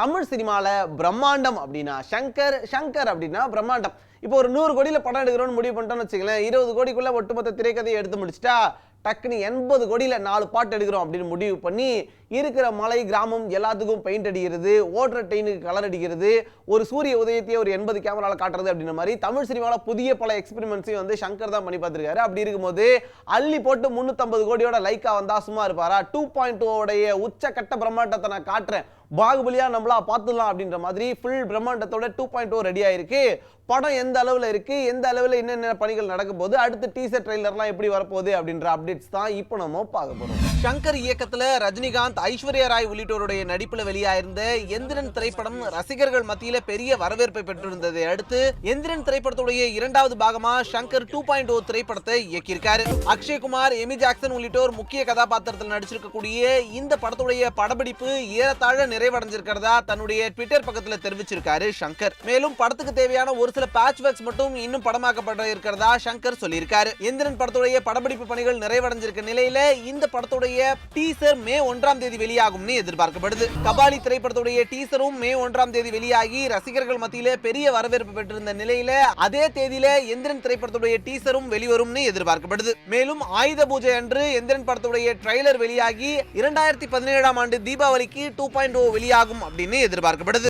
தமிழ் சினிமால பிரம்மாண்டம் அப்படின்னா சங்கர், சங்கர் அப்படின்னா பிரம்மாண்டம். இப்போ ஒரு 100 கோடியில படம் எடுக்கிறோம்னு முடிவு பண்ணிட்டோம்னு வச்சுங்களேன், 20 கோடிக்குள்ள ஒட்டுமொத்த திரைக்கதையை எடுத்து முடிச்சிட்டா டக்குன்னு 80 கோடியில 4 பாட்டு எடுக்கிறோம் அப்படின்னு முடிவு பண்ணி இருக்கிற மலை கிராமம் எல்லாத்துக்கும் பெயிண்ட் அடிக்கிறது, ஓடுற ட்ரெயினுக்கு கலர் அடிக்கிறது, ஒரு சூரிய உதயத்தையே ஒரு 80 கேமரால காட்டுறது அப்படின்ற மாதிரி தமிழ் சினிமாவில் புதிய பல எக்ஸ்பெரிமெண்ட்ஸையும் வந்து சங்கர் தான் பண்ணி பார்த்துருக்காரு. அப்படி இருக்கும்போது அள்ளி போட்டு 350 கோடியோட லைக்கா வந்தா சும்மா இருப்பாரா? 2.0 உடைய உச்சக்கட்ட பிரம்மாண்டத்தை நான் காட்டுறேன், பாகுபலியா நம்மளா பார்த்துடலாம் அப்படின்ற மாதிரி ஃபுல் பிரம்மாண்டத்தோட 2.0 ரெடி ஆயிருக்கு. படம் எந்த அளவில் இருக்கு, எந்த அளவில் என்னென்ன பணிகள் நடக்கும் போது, அடுத்து டீசர் ட்ரெய்லர்லாம் எப்படி வரப்போகுது அப்படின்ற அப்டேட்ஸ் தான் இப்போ நம்ம பார்க்க போறோம். சங்கர் இயக்கத்துல ரஜினிகாந்த், ஐஸ்வர்யா ராய் உள்ளிட்டோருடைய நடிப்புல வெளியாயிருந்த எந்திரன் திரைப்படம் ரசிகர்கள் மத்தியில பெரிய வரவேற்பை பெற்றிருந்ததை அடுத்து எந்திரன் திரைப்படத்துடைய 2வது பாகமா சங்கர் 2.0 திரைப்படத்தை இயக்கியிருக்காரு. அக்ஷய்குமார், எமி ஜாக்சன் உள்ளிட்டோர் முக்கிய கதாபாத்திரத்தில் நடிச்சிருக்கக்கூடிய இந்த படத்துடைய படப்பிடிப்பு ஏறத்தாழ நிறைவடைஞ்சிருக்கிறதா தன்னுடைய ட்விட்டர் பக்கத்துல தெரிவிச்சிருக்காரு சங்கர். மேலும் படத்துக்கு தேவையான ஒரு சில பேட்ச் ஒர்க்ஸ் மட்டும் இன்னும் படமாக்கப்பட இருக்கிறதா சங்கர் சொல்லியிருக்காரு. எந்திரன் படத்துடைய படப்பிடிப்பு பணிகள் நிறைவடைஞ்சிருக்க நிலையில இந்த படத்துடைய டீசர் மே 1ஆம் தேதி வெளியாகும்னு எதிர்பார்க்கப்படுது. கபாலி திரைப்படத்துடைய டீசரும் மே 1ஆம் தேதி வெளியாகி ரசிகர்கள் மத்தியில பெரிய வரவேற்பு பெற்றிருந்த நிலையில அதே தேதியில எந்திரன் திரைப்படத்துடைய டீசரும் வெளிவரும்னு எதிர்பார்க்கப்படுது. மேலும் ஆயுத பூஜை அன்று எந்திரன் படத்துடைய ட்ரெய்லர் வெளியாகி 2017ஆம் ஆண்டு தீபாவளிக்கு 2.0 வெளியாகும் அப்படின்னு எதிர்பார்க்கப்படுது.